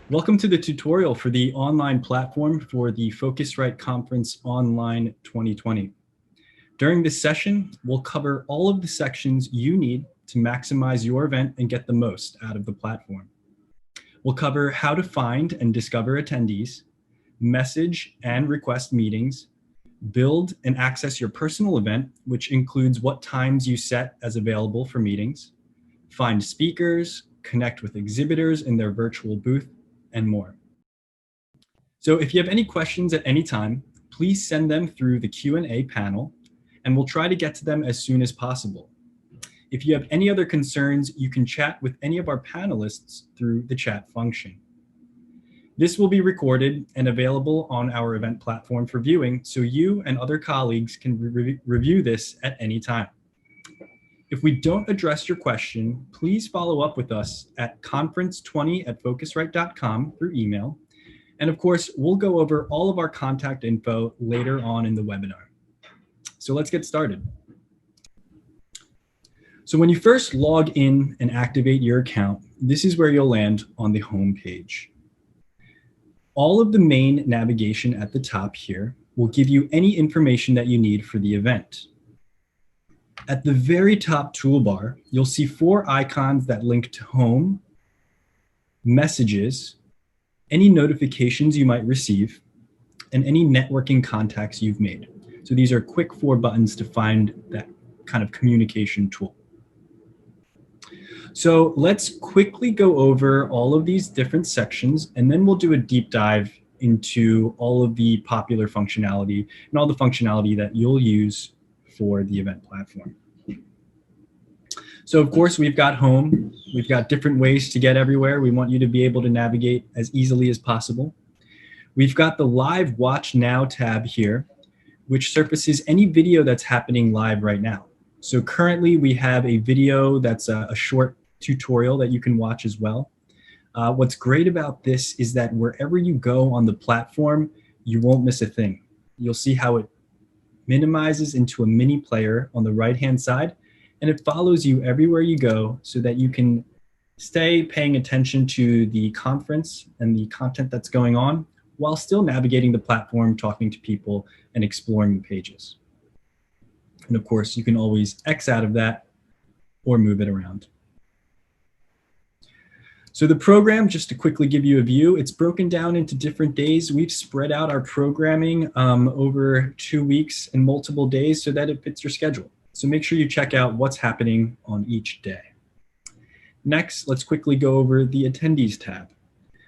Welcome to the tutorial for the online platform for the Focusrite Conference Online 2020. During this session, we'll cover all of the sections you need to maximize your event and get the most out of the platform. We'll cover how to find and discover attendees, message and request meetings, build and access your personal event, which includes what times you set as available for meetings, find speakers, connect with exhibitors in their virtual booth, and more. So if you have any questions at any time, please send them through the Q&A panel, and we'll try to get to them as soon as possible. If you have any other concerns, you can chat with any of our panelists through the chat function. This will be recorded and available on our event platform for viewing, so you and other colleagues can review this at any time. If we don't address your question, please follow up with us at conference20@focusrite.com through email. And of course, we'll go over all of our contact info later on in the webinar. So let's get started. So when you first log in and activate your account, this is where you'll land on the home page. All of the main navigation at the top here will give you any information that you need for the event. At the very top toolbar, you'll see 4 icons that link to home, messages, any notifications you might receive, and any networking contacts you've made. So these are quick 4 buttons to find that kind of communication tool. So let's quickly go over all of these different sections, and then we'll do a deep dive into all of the popular functionality and all the functionality that you'll use for the event platform. So of course, we've got home. We've got different ways to get everywhere. We want you to be able to navigate as easily as possible. We've got the Live Watch Now tab here, which surfaces any video that's happening live right now. So currently, we have a video that's a short tutorial that you can watch as well. What's great about this is that wherever you go on the platform, you won't miss a thing. You'll see how it minimizes into a mini player on the right-hand side, and it follows you everywhere you go so that you can stay paying attention to the conference and the content that's going on while still navigating the platform, talking to people, and exploring the pages. And of course, you can always X out of that or move it around. So the program, just to quickly give you a view, it's broken down into different days. We've spread out our programming over 2 weeks and multiple days so that it fits your schedule. So make sure you check out what's happening on each day. Next, let's quickly go over the Attendees tab.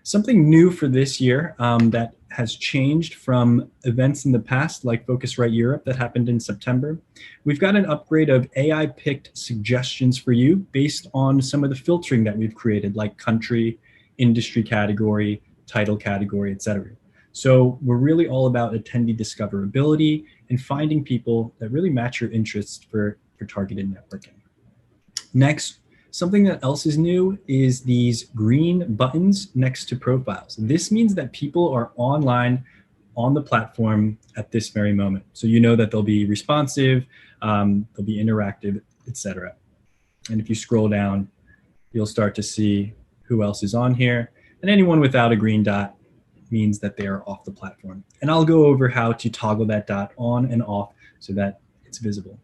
Something new for this year that has changed from events in the past, like Focusrite Europe that happened in September. We've got an upgrade of AI-picked suggestions for you based on some of the filtering that we've created, like country, industry category, title category, etc. So we're really all about attendee discoverability and finding people that really match your interests for targeted networking. Next, something that else is new is these green buttons next to profiles. This means that people are online on the platform at this very moment. So you know that they'll be responsive, they'll be interactive, etc. And if you scroll down, you'll start to see who else is on here. And anyone without a green dot means that they are off the platform. And I'll go over how to toggle that dot on and off so that it's visible.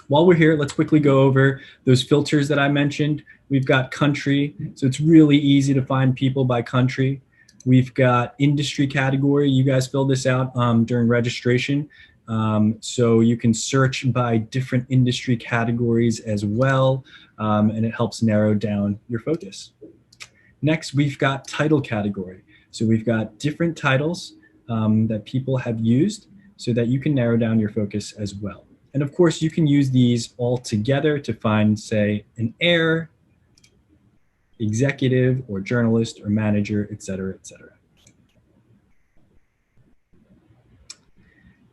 While we're here, let's quickly go over those filters that I mentioned. We've got country, so it's really easy to find people by country. We've got industry category. You guys filled this out during registration. So you can search by different industry categories as well, and it helps narrow down your focus. Next, we've got title category. So we've got different titles that people have used so that you can narrow down your focus as well. And of course, you can use these all together to find, say, an heir, executive, or journalist, or manager, etc., etc.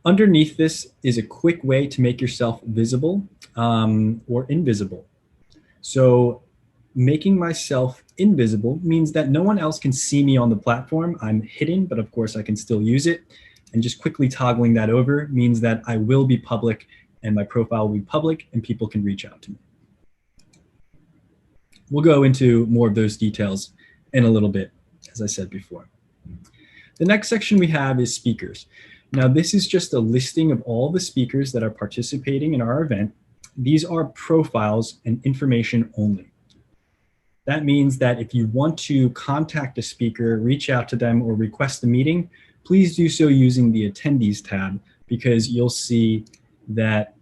Underneath this is a quick way to make yourself visible or invisible. So making myself invisible means that no one else can see me on the platform. I'm hidden, but of course I can still use it. And just quickly toggling that over means that I will be public and my profile will be public and people can reach out to me. We'll go into more of those details in a little bit, as I said before. The next section we have is speakers. Now, this is just a listing of all the speakers that are participating in our event. These are profiles and information only. That means that if you want to contact a speaker, reach out to them, or request a meeting, please do so using the Attendees tab, because you'll see that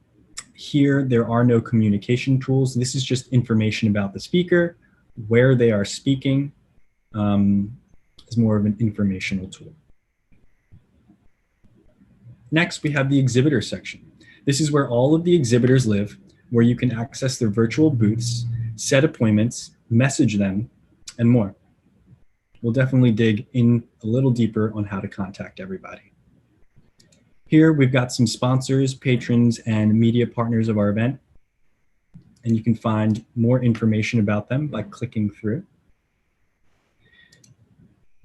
here there are no communication tools. This is just information about the speaker, where they are speaking, is more of an informational tool. Next, we have the exhibitor section. This is where all of the exhibitors live, where you can access their virtual booths, set appointments, message them, and more. We'll definitely dig in a little deeper on how to contact everybody. Here, we've got some sponsors, patrons, and media partners of our event, and you can find more information about them by clicking through.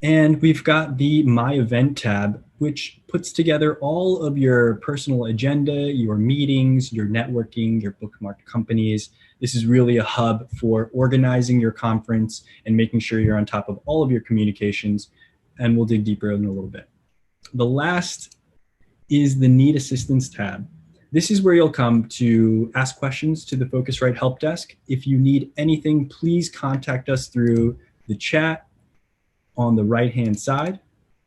And we've got the My Event tab, which puts together all of your personal agenda, your meetings, your networking, your Bookmark Companies. This is really a hub for organizing your conference and making sure you're on top of all of your communications, and we'll dig deeper in a little bit. The last is the Need Assistance tab. This is where you'll come to ask questions to the Focusrite help desk. If you need anything, please contact us through the chat on the right-hand side,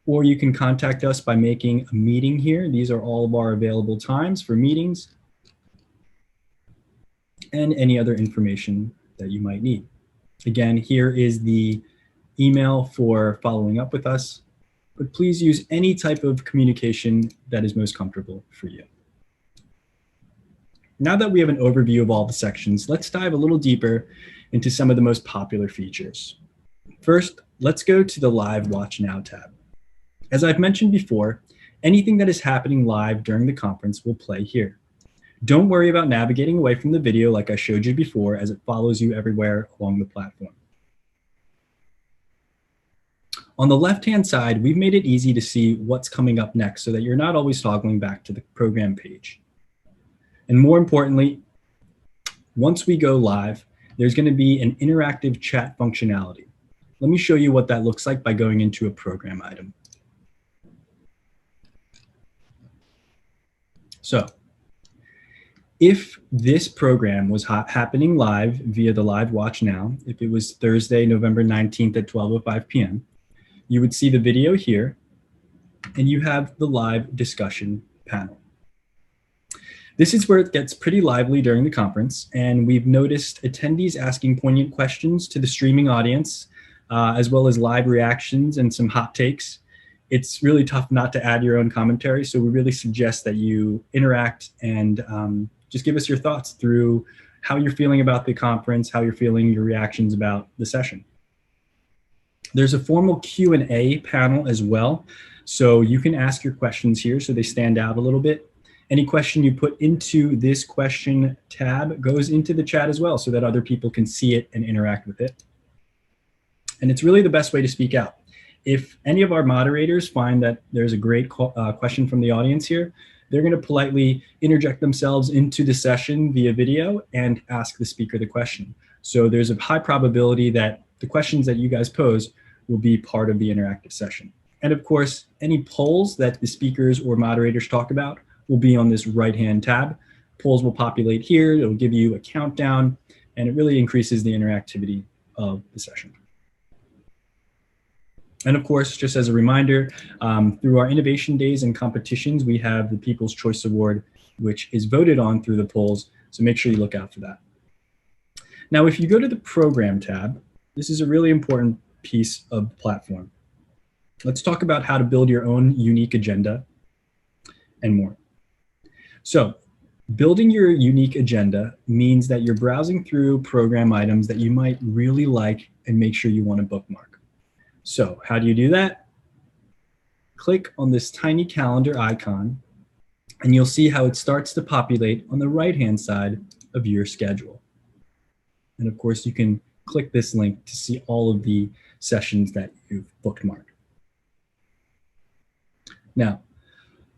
or you can contact us by making a meeting here. These are all of our available times for meetings and any other information that you might need. Again, here is the email for following up with us, but please use any type of communication that is most comfortable for you. Now that we have an overview of all the sections, let's dive a little deeper into some of the most popular features. First, let's go to the Live Watch Now tab. As I've mentioned before, anything that is happening live during the conference will play here. Don't worry about navigating away from the video like I showed you before, as it follows you everywhere along the platform. On the left-hand side, we've made it easy to see what's coming up next so that you're not always toggling back to the program page. And more importantly, once we go live, there's going to be an interactive chat functionality. Let me show you what that looks like by going into a program item. So if this program was happening live via the Live Watch Now, if it was Thursday, November 19th at 12:05 p.m., you would see the video here, and you have the live discussion panel. This is where it gets pretty lively during the conference, and we've noticed attendees asking poignant questions to the streaming audience, as well as live reactions and some hot takes. It's really tough not to add your own commentary, so we really suggest that you interact and just give us your thoughts through how you're feeling about the conference, how you're feeling, your reactions about the session. There's a formal Q&A panel as well, so you can ask your questions here so they stand out a little bit. Any question you put into this question tab goes into the chat as well so that other people can see it and interact with it. And it's really the best way to speak out. If any of our moderators find that there's a great question from the audience here, they're going to politely interject themselves into the session via video and ask the speaker the question. So there's a high probability that the questions that you guys pose will be part of the interactive session. And of course, any polls that the speakers or moderators talk about will be on this right-hand tab. Polls will populate here. It'll give you a countdown, and it really increases the interactivity of the session. And of course, just as a reminder, through our innovation days and competitions, we have the People's Choice Award, which is voted on through the polls. So make sure you look out for that. Now, if you go to the Program tab, this is a really important piece of the platform. Let's talk about how to build your own unique agenda and more. So building your unique agenda means that you're browsing through program items that you might really like and make sure you want to bookmark. So how do you do that? Click on this tiny calendar icon, and you'll see how it starts to populate on the right-hand side of your schedule. And of course, you can click this link to see all of the sessions that you've bookmarked. Now,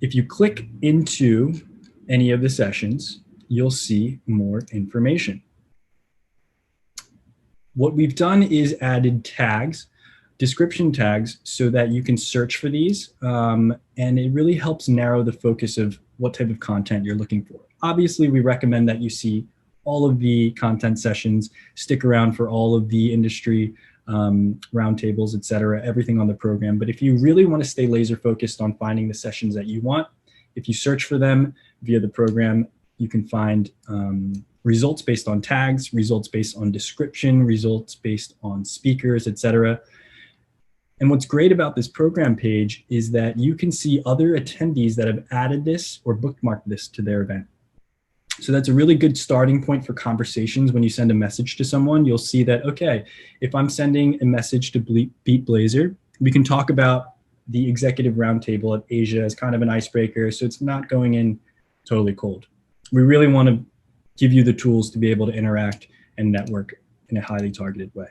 if you click into any of the sessions, you'll see more information. What we've done is added tags description tags so that you can search for these, and it really helps narrow the focus of what type of content you're looking for. Obviously, we recommend that you see all of the content sessions, stick around for all of the industry roundtables, et cetera, everything on the program. But if you really want to stay laser focused on finding the sessions that you want, if you search for them via the program, you can find results based on tags, results based on description, results based on speakers, et cetera. And what's great about this program page is that you can see other attendees that have added this or bookmarked this to their event. So that's a really good starting point for conversations. When you send a message to someone, you'll see that, okay, if I'm sending a message to Beat Blazer, we can talk about the executive roundtable at Asia as kind of an icebreaker, so it's not going in totally cold. We really want to give you the tools to be able to interact and network in a highly targeted way.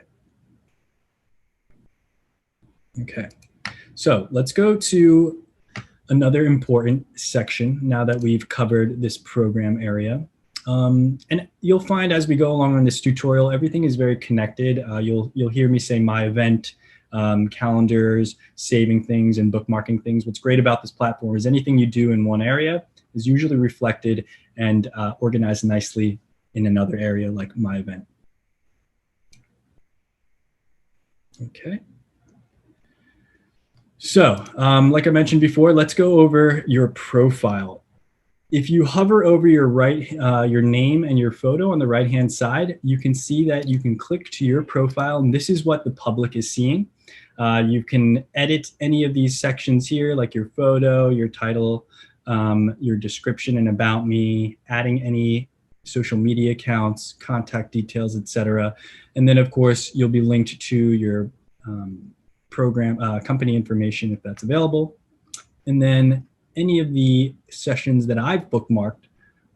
Okay, so let's go to another important section now that we've covered this program area. And you'll find as we go along on this tutorial, everything is very connected. You'll hear me say my event, calendars, saving things, and bookmarking things. What's great about this platform is anything you do in one area is usually reflected and organized nicely in another area like my event. Okay. So, like I mentioned before, let's go over your profile. If you hover over your name and your photo on the right-hand side, you can see that you can click to your profile, and this is what the public is seeing. You can edit any of these sections here, like your photo, your title, your description and about me, adding any social media accounts, contact details, etc. And then, of course, you'll be linked to your program company information if that's available. And then any of the sessions that I've bookmarked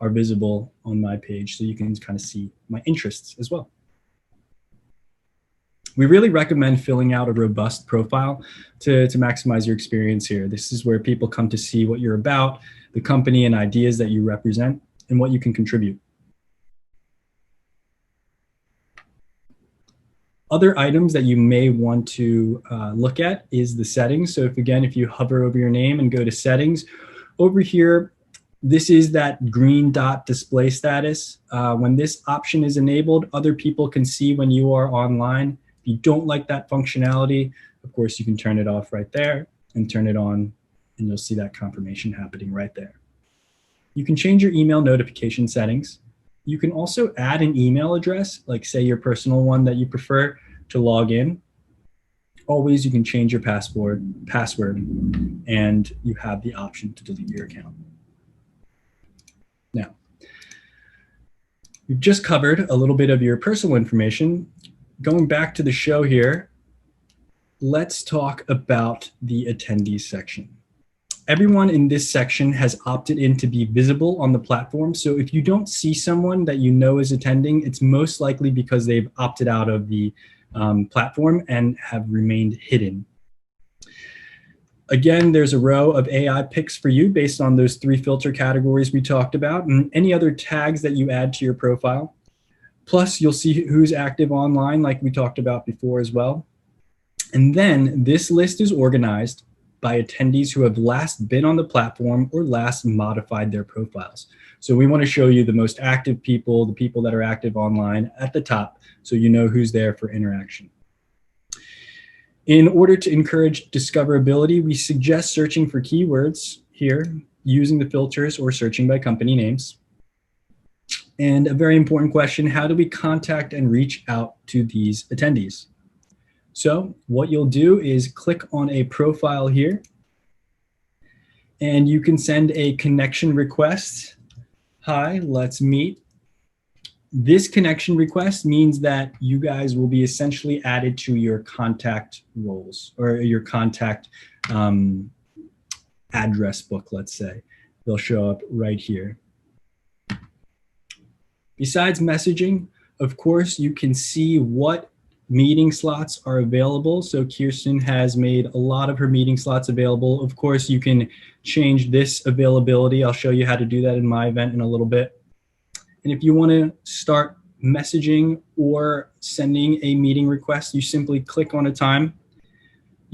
are visible on my page, so you can kind of see my interests as well. We really recommend filling out a robust profile to maximize your experience here. This is where people come to see what you're about, the company and ideas that you represent, and what you can contribute. Other items that you may want to look at is the settings. So if you hover over your name and go to settings, over here, this is that green dot display status. When this option is enabled, other people can see when you are online. If you don't like that functionality, of course, you can turn it off right there and turn it on, and you'll see that confirmation happening right there. You can change your email notification settings. You can also add an email address, like say your personal one that you prefer to log in. Always you can change your password, and you have the option to delete your account. Now, we've just covered a little bit of your personal information. Going back to the show here, let's talk about the attendees section. Everyone in this section has opted in to be visible on the platform. So if you don't see someone that you know is attending, it's most likely because they've opted out of the platform and have remained hidden. Again, there's a row of AI picks for you based on those 3 filter categories we talked about, and any other tags that you add to your profile. Plus, you'll see who's active online, like we talked about before as well. And then this list is organized by attendees who have last been on the platform or last modified their profiles. So we want to show you the most active people, the people that are active online at the top, so you know who's there for interaction. In order to encourage discoverability, we suggest searching for keywords here, using the filters or searching by company names. And a very important question, how do we contact and reach out to these attendees? So what you'll do is click on a profile here, and you can send a connection request. Hi, let's meet. This connection request means that you guys will be essentially added to your contact roles or your contact address book, let's say. They'll show up right here. Besides messaging, of course, you can see what meeting slots are available. So Kirsten has made a lot of her meeting slots available. Of course, you can change this availability. I'll show you how to do that in my event in a little bit. And if you want to start messaging or sending a meeting request, you simply click on a time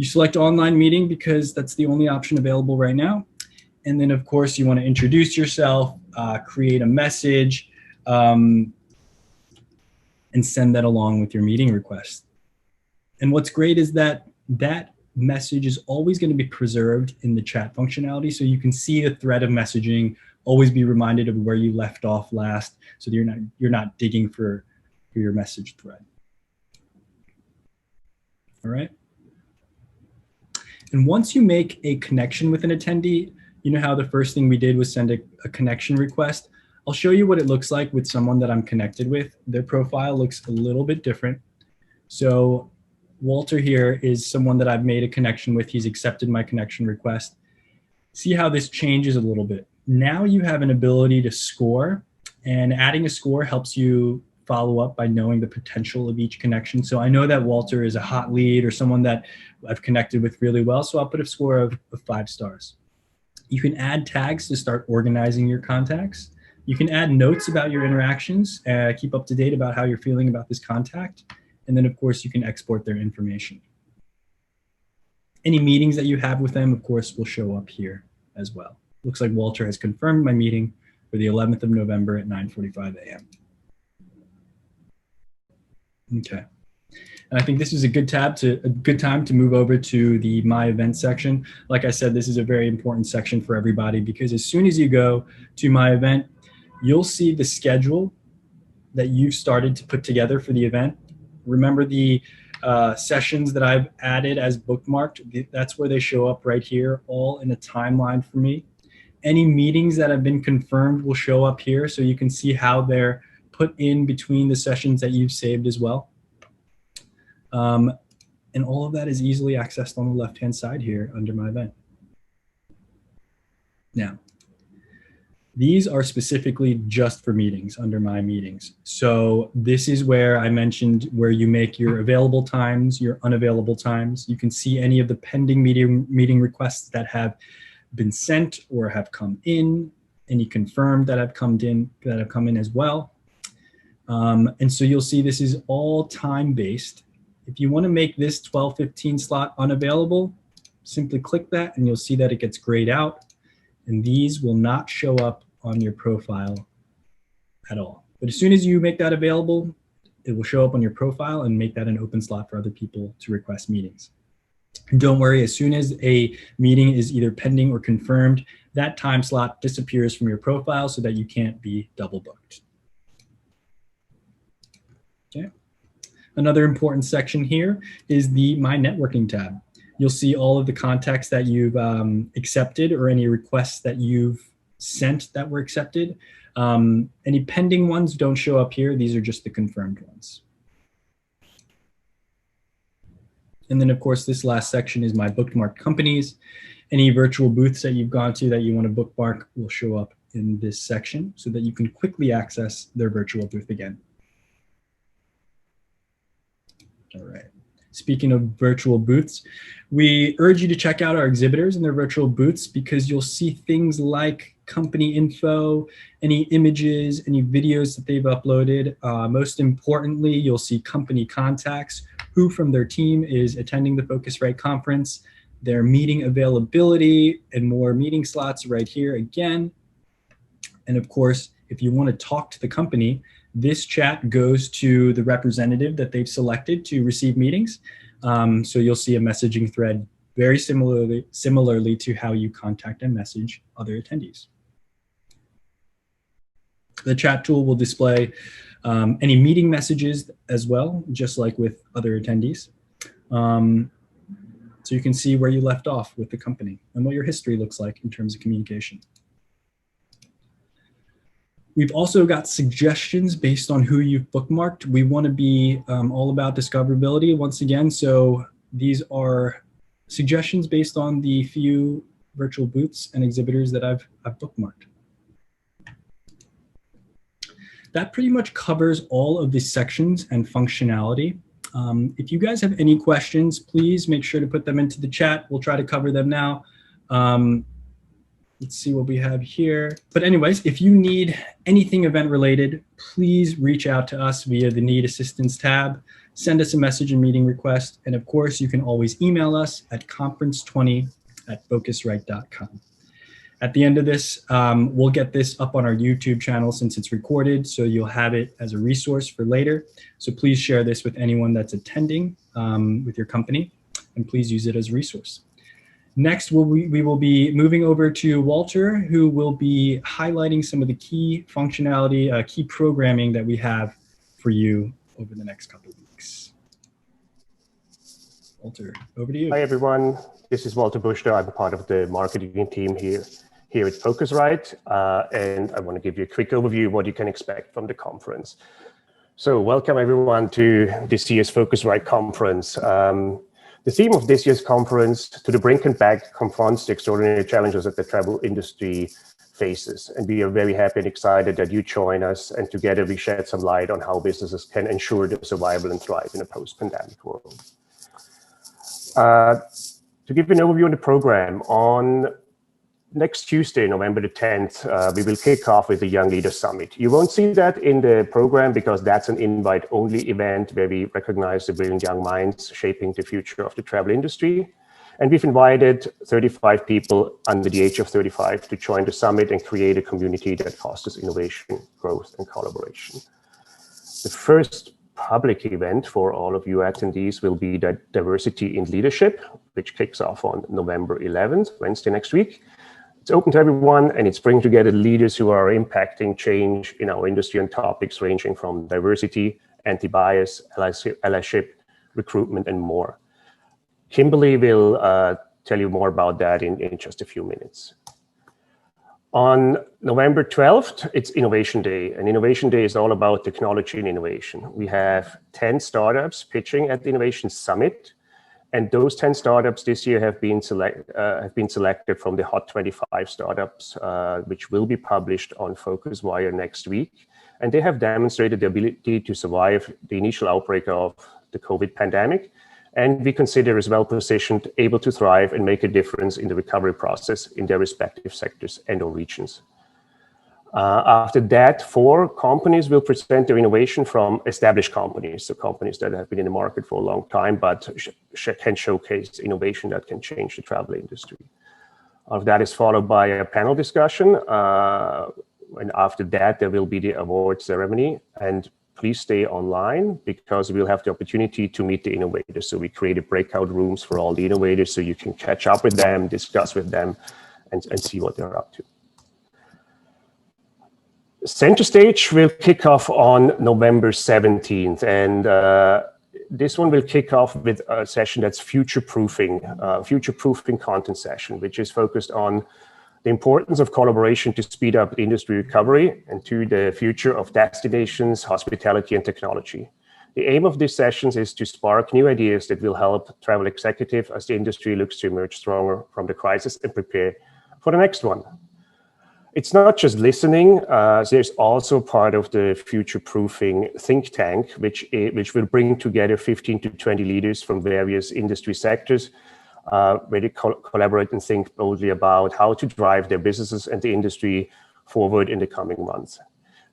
You select online meeting because that's the only option available right now. And then of course you want to introduce yourself, create a message, and send that along with your meeting request. And what's great is that that message is always going to be preserved in the chat functionality. So you can see a thread of messaging, always be reminded of where you left off last, so that you're not digging for your message thread. All right. And once you make a connection with an attendee, you know how the first thing we did was send a connection request. I'll show you what it looks like with someone that I'm connected with. Their profile looks a little bit different. So Walter here is someone that I've made a connection with. He's accepted my connection request. See how this changes a little bit. Now you have an ability to score, and adding a score helps you follow up by knowing the potential of each connection. So I know that Walter is a hot lead or someone that I've connected with really well, so I'll put a score of 5 stars. You can add tags to start organizing your contacts. You can add notes about your interactions, keep up to date about how you're feeling about this contact. And then of course you can export their information. Any meetings that you have with them, of course, will show up here as well. Looks like Walter has confirmed my meeting for the 11th of November at 9:45 a.m. Okay. And I think this is a good time to move over to the My Event section. Like I said, this is a very important section for everybody, because as soon as you go to My Event, you'll see the schedule that you've started to put together for the event. Remember the sessions that I've added as bookmarked? That's where they show up right here, all in a timeline for me. Any meetings that have been confirmed will show up here, so you can see how they're put in between the sessions that you've saved as well. And all of that is easily accessed on the left-hand side here under My Event. Now, these are specifically just for meetings under My Meetings. So this is where I mentioned where you make your available times, your unavailable times. You can see any of the pending meeting requests that have been sent or have come in, any confirmed that have come in as well. And so you'll see this is all time-based. If you want to make this 12:15 slot unavailable, simply click that and you'll see that it gets grayed out, and these will not show up on your profile at all. But as soon as you make that available, it will show up on your profile and make that an open slot for other people to request meetings. And don't worry, as soon as a meeting is either pending or confirmed, that time slot disappears from your profile so that you can't be double booked. Okay. Another important section here is the My Networking tab. You'll see all of the contacts that you've accepted or any requests that you've sent that were accepted. Any pending ones don't show up here. These are just the confirmed ones. And then of course, this last section is My Bookmark Companies. Any virtual booths that you've gone to that you want to bookmark will show up in this section so that you can quickly access their virtual booth again. All right. Speaking of virtual booths, we urge you to check out our exhibitors and their virtual booths, because you'll see things like company info, any images, any videos that they've uploaded. Most importantly, you'll see company contacts, who from their team is attending the Focusrite Conference, their meeting availability, and more meeting slots right here again. And of course, if you want to talk to the company, this chat goes to the representative that they've selected to receive meetings. So you'll see a messaging thread very similarly to how you contact and message other attendees. The chat tool will display any meeting messages as well, just like with other attendees. So you can see where you left off with the company and what your history looks like in terms of communication. We've also got suggestions based on who you've bookmarked. We want to be all about discoverability once again. So these are suggestions based on the few virtual booths and exhibitors that I've bookmarked. That pretty much covers all of the sections and functionality. If you guys have any questions, please make sure to put them into the chat. We'll try to cover them now. Let's see what we have here. But anyways, if you need anything event related, please reach out to us via the Need Assistance tab. Send us a message and meeting request. And of course, you can always email us at conference20@focusrite.com. At the end of this, we'll get this up on our YouTube channel since it's recorded, so you'll have it as a resource for later. So please share this with anyone that's attending with your company, and please use it as a resource. Next, we will be moving over to Walter, who will be highlighting some of the key functionality, key programming that we have for you over the next couple of weeks. Walter, over to you. Hi, everyone. This is Walter Buschner. I'm part of the marketing team here at Focusrite, and I want to give you a quick overview of what you can expect from the conference. So welcome everyone to this year's Focusrite Conference. The theme of this year's conference, To the Brink and Back, confronts the extraordinary challenges that the travel industry faces. And we are very happy and excited that you join us, and together we shed some light on how businesses can ensure their survival and thrive in a post-pandemic world. To give you an overview of the program, on next Tuesday, November the 10th, we will kick off with the Young Leaders Summit. You won't see that in the program because that's an invite-only event where we recognize the brilliant young minds shaping the future of the travel industry. And we've invited 35 people under the age of 35 to join the summit and create a community that fosters innovation, growth, and collaboration. The first public event for all of you attendees will be the Diversity in Leadership, which kicks off on November 11th, Wednesday next week. It's open to everyone, and it's bringing together leaders who are impacting change in our industry on topics ranging from diversity, anti-bias, allyship, recruitment, and more. Kimberly will tell you more about that in just a few minutes. On November 12th, it's Innovation Day, and Innovation Day is all about technology and innovation. We have 10 startups pitching at the Innovation Summit. And those 10 startups this year have been selected from the Hot 25 startups, which will be published on Phocuswright next week. And they have demonstrated the ability to survive the initial outbreak of the COVID pandemic. And we consider as well positioned, able to thrive and make a difference in the recovery process in their respective sectors and or regions. After that, 4 companies will present their innovation from established companies, so companies that have been in the market for a long time, but can showcase innovation that can change the travel industry. That is followed by a panel discussion. And after that, there will be the award ceremony. And please stay online because we'll have the opportunity to meet the innovators. So we created breakout rooms for all the innovators so you can catch up with them, discuss with them, and see what they're up to. Center Stage will kick off on November 17th, and this one will kick off with a session that's future-proofing content session, which is focused on the importance of collaboration to speed up industry recovery and to the future of destinations, hospitality, and technology. The aim of these sessions is to spark new ideas that will help travel executives as the industry looks to emerge stronger from the crisis and prepare for the next one. It's not just listening, there's also part of the future-proofing think tank, which will bring together 15 to 20 leaders from various industry sectors, where they collaborate and think boldly about how to drive their businesses and the industry forward in the coming months.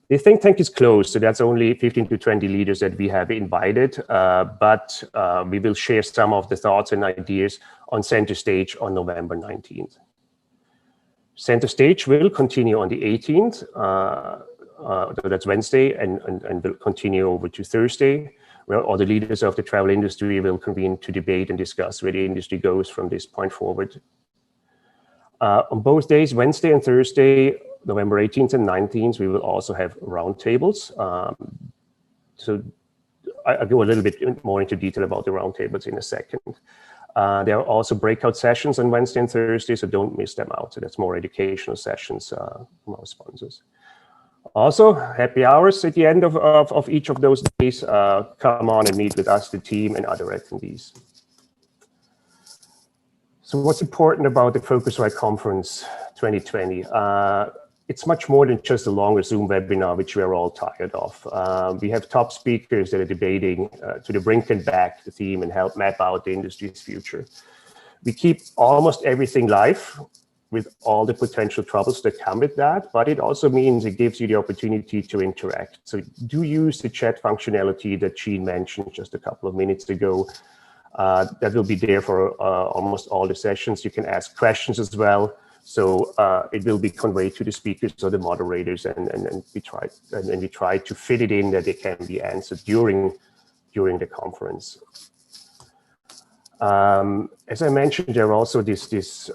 The think tank is closed, so that's only 15 to 20 leaders that we have invited, but we will share some of the thoughts and ideas on Center Stage on November 19th. Center Stage will continue on the 18th, that's Wednesday, and will continue over to Thursday, where all the leaders of the travel industry will convene to debate and discuss where the industry goes from this point forward. On both days, Wednesday and Thursday, November 18th and 19th, we will also have roundtables. So I'll go a little bit more into detail about the roundtables in a second. There are also breakout sessions on Wednesday and Thursday, so don't miss them out. So that's more educational sessions from our sponsors. Also, happy hours at the end of each of those days. Come on and meet with us, the team, and other attendees. So what's important about the Focusrite Conference 2020? It's much more than just a longer Zoom webinar, which we're all tired of. We have top speakers that are debating to the brink and back the theme and help map out the industry's future. We keep almost everything live, with all the potential troubles that come with that, but it also means it gives you the opportunity to interact. So do use the chat functionality that Jean mentioned just a couple of minutes ago. That will be there for almost all the sessions. You can ask questions as well. So it will be conveyed to the speakers or the moderators, and we try to fit it in that they can be answered during the conference. As I mentioned, there are also these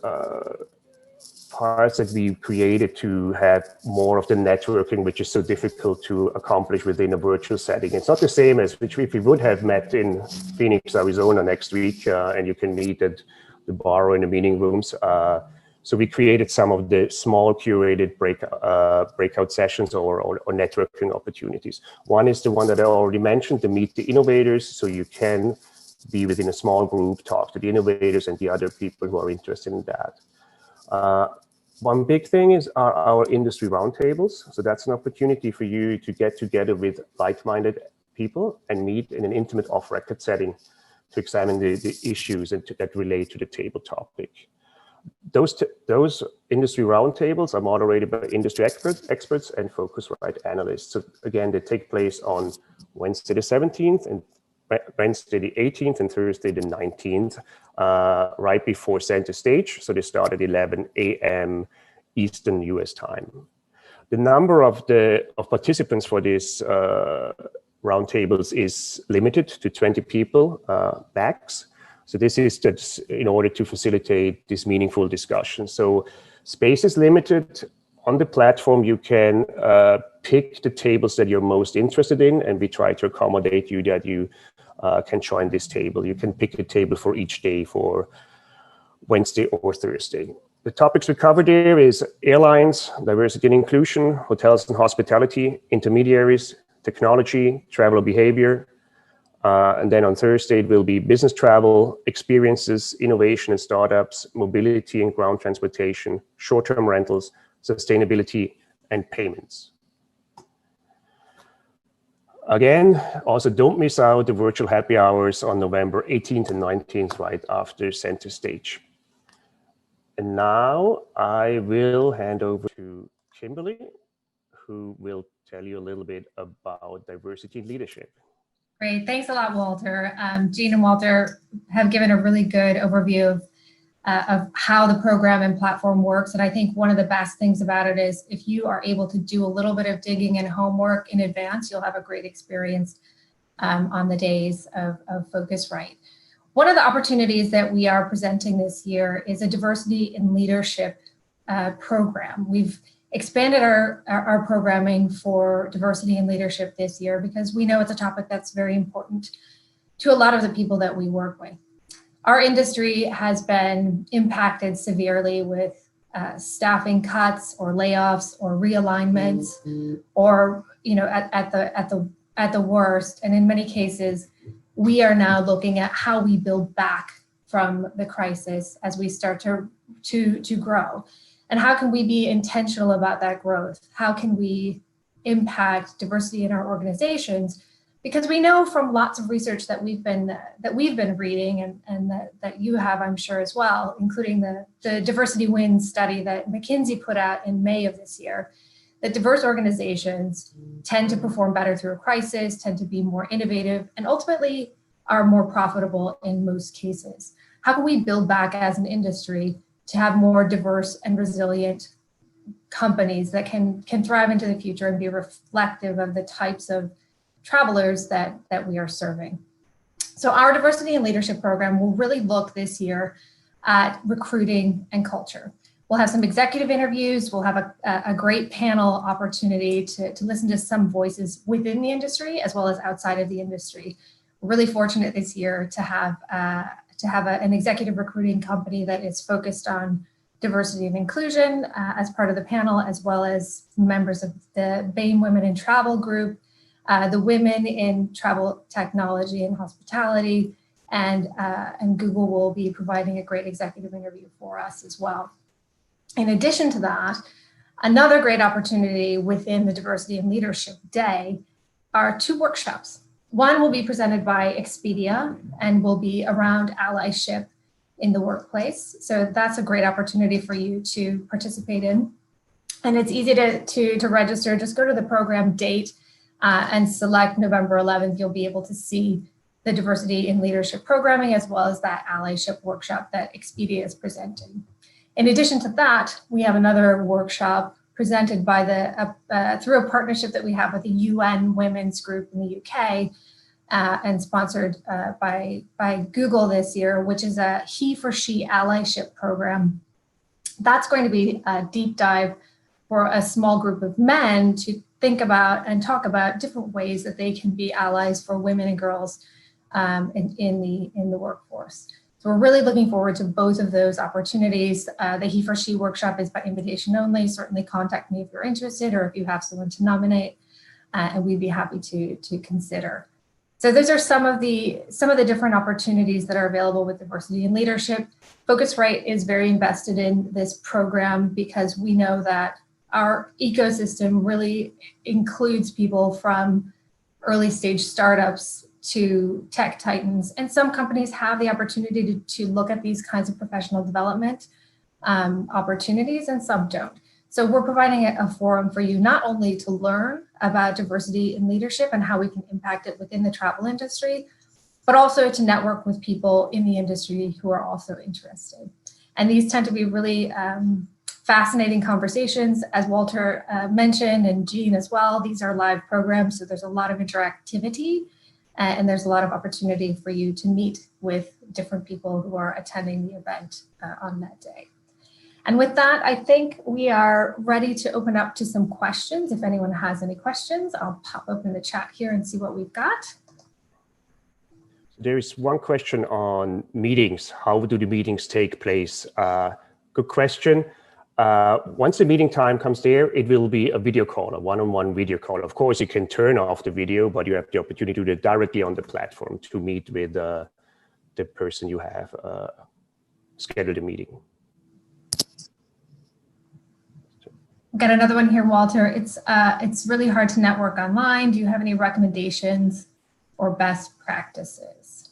parts that we created to have more of the networking, which is so difficult to accomplish within a virtual setting. It's not the same as if we would have met in Phoenix, Arizona next week, and you can meet at the bar or in the meeting rooms. So we created some of the small curated breakout sessions or networking opportunities. One is the one that I already mentioned, the Meet the Innovators. So you can be within a small group, talk to the innovators and the other people who are interested in that. One big thing is our industry roundtables. So that's an opportunity for you to get together with like-minded people and meet in an intimate off-record setting to examine the issues that relate to the table topic. Those industry roundtables are moderated by industry experts and Focusrite analysts. So again, they take place on Wednesday the 17th and Wednesday the 18th and Thursday the 19th, right before center stage. So they start at 11 a.m. Eastern US time. The number of participants for these roundtables is limited to 20 people max. So this is just in order to facilitate this meaningful discussion. So space is limited. On the platform, you can pick the tables that you're most interested in, and we try to accommodate you that you can join this table. You can pick a table for each day for Wednesday or Thursday. The topics we cover there is airlines, diversity and inclusion, hotels and hospitality, intermediaries, technology, travel behavior. And then on Thursday, it will be business travel, experiences, innovation and startups, mobility and ground transportation, short-term rentals, sustainability, and payments. Again, also don't miss out the virtual happy hours on November 18th and 19th, right after center stage. And now I will hand over to Kimberly, who will tell you a little bit about diversity and leadership. Great, thanks a lot, Walter. Jean and Walter have given a really good overview of how the program and platform works. And I think one of the best things about it is if you are able to do a little bit of digging and homework in advance, you'll have a great experience on the days of Focusrite. One of the opportunities that we are presenting this year is a diversity in leadership program. We've expanded our programming for diversity and leadership this year because we know it's a topic that's very important to a lot of the people that we work with. Our industry has been impacted severely with staffing cuts or layoffs or realignments, or at the worst. And in many cases, we are now looking at how we build back from the crisis as we start to grow. And how can we be intentional about that growth? How can we impact diversity in our organizations? Because we know from lots of research that we've been reading and that you have, I'm sure, as well, including the Diversity Wins study that McKinsey put out in May of this year, that diverse organizations tend to perform better through a crisis, tend to be more innovative, and ultimately are more profitable in most cases. How can we build back as an industry to have more diverse and resilient companies that can thrive into the future and be reflective of the types of travelers that we are serving? So our diversity and leadership program will really look this year at recruiting and culture. We'll have some executive interviews. We'll have a great panel opportunity to listen to some voices within the industry as well as outside of the industry. We're really fortunate this year to have an executive recruiting company that is focused on diversity and inclusion as part of the panel, as well as members of the BAME Women in Travel group, the Women in Travel Technology and Hospitality, and Google will be providing a great executive interview for us as well. In addition to that, another great opportunity within the Diversity and Leadership Day are two workshops. One will be presented by Expedia and will be around allyship in the workplace. So that's a great opportunity for you to participate in. And it's easy to register. Just go to the program date and select November 11th. You'll be able to see the diversity in leadership programming, as well as that allyship workshop that Expedia is presenting. In addition to that, we have another workshop presented by through a partnership that we have with the UN Women's Group in the UK and sponsored by Google this year, which is a He for She allyship program. That's going to be a deep dive for a small group of men to think about and talk about different ways that they can be allies for women and girls in the workforce. So we're really looking forward to both of those opportunities. The He for She workshop is by invitation only. Certainly contact me if you're interested or if you have someone to nominate, and we'd be happy to consider. So those are some of the different opportunities that are available with diversity in leadership. Phocuswright is very invested in this program because we know that our ecosystem really includes people from early stage startups to tech titans. And some companies have the opportunity to look at these kinds of professional development opportunities, and some don't. So we're providing a forum for you not only to learn about diversity in leadership and how we can impact it within the travel industry, but also to network with people in the industry who are also interested. And these tend to be really fascinating conversations, as Walter mentioned, and Jean as well. These are live programs, so there's a lot of interactivity, and there's a lot of opportunity for you to meet with different people who are attending the event on that day. And with that, I think we are ready to open up to some questions. If anyone has any questions, I'll pop open the chat here and see what we've got. There is one question on meetings. How do the meetings take place? Good question. Once the meeting time comes there, it will be a video call, a one-on-one video call. Of course, you can turn off the video, but you have the opportunity to do it directly on the platform to meet with the person you have scheduled a meeting. Got another one here, Walter. It's really hard to network online. Do you have any recommendations or best practices?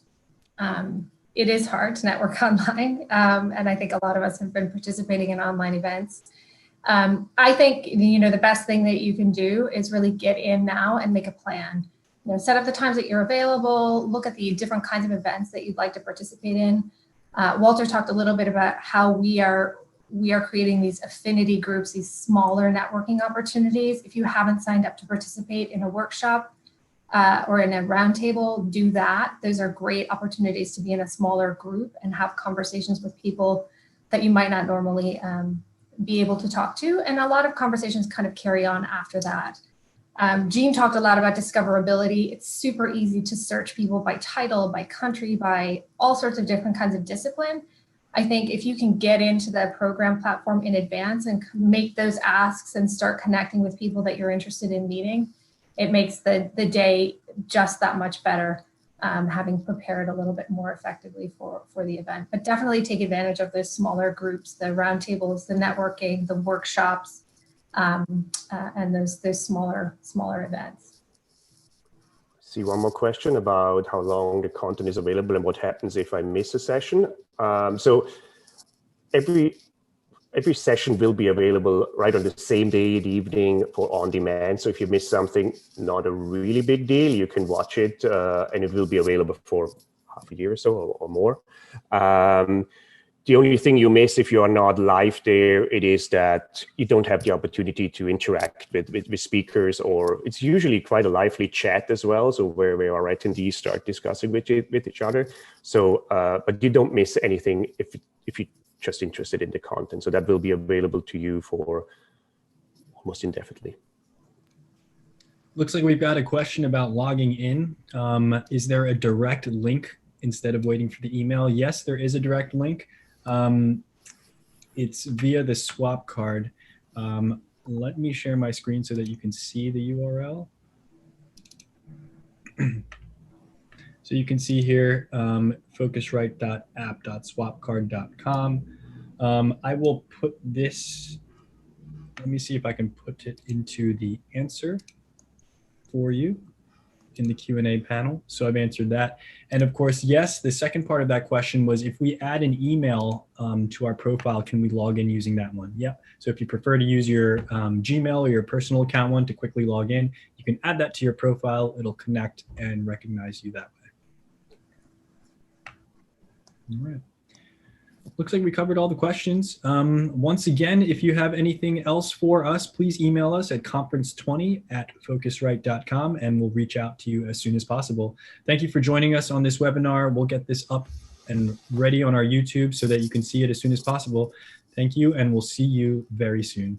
It is hard to network online, and I think a lot of us have been participating in online events. I think the best thing that you can do is really get in now and make a plan. Set up the times that you're available. Look at the different kinds of events that you'd like to participate in. Walter talked a little bit about how we are creating these affinity groups, these smaller networking opportunities. If you haven't signed up to participate in a workshop or in a roundtable, do that. Those are great opportunities to be in a smaller group and have conversations with people that you might not normally be able to talk to. And a lot of conversations kind of carry on after that. Jean talked a lot about discoverability. It's super easy to search people by title, by country, by all sorts of different kinds of discipline. I think if you can get into the program platform in advance and make those asks and start connecting with people that you're interested in meeting, it makes the day just that much better, having prepared a little bit more effectively for the event. But definitely take advantage of those smaller groups, the roundtables, the networking, the workshops, and those smaller events. See one more question about how long the content is available and what happens if I miss a session. So every session will be available right on the same day in the evening for on demand. So if you miss something, not a really big deal. You can watch it and it will be available for half a year or so or more. The only thing you miss if you are not live there, it is that you don't have the opportunity to interact with speakers, or it's usually quite a lively chat as well. So where our attendees start discussing with each other. So, but you don't miss anything if you're just interested in the content. So that will be available to you for almost indefinitely. Looks like we've got a question about logging in. Is there a direct link instead of waiting for the email? Yes, there is a direct link. It's via the swap card. Let me share my screen so that you can see the URL. So you can see here, focusrite.app.swapcard.com. I will put this, let me see if I can put it into the answer for you. in the Q&A panel. So I've answered that. And of course, yes, the second part of that question was if we add an email to our profile, can we log in using that one? Yep. So if you prefer to use your Gmail or your personal account one to quickly log in, you can add that to your profile. It'll connect and recognize you that way. All right. Looks like we covered all the questions. Once again, if you have anything else for us, please email us at conference20@focusrite.com and we'll reach out to you as soon as possible. Thank you for joining us on this webinar. We'll get this up and ready on our YouTube so that you can see it as soon as possible. Thank you, and we'll see you very soon.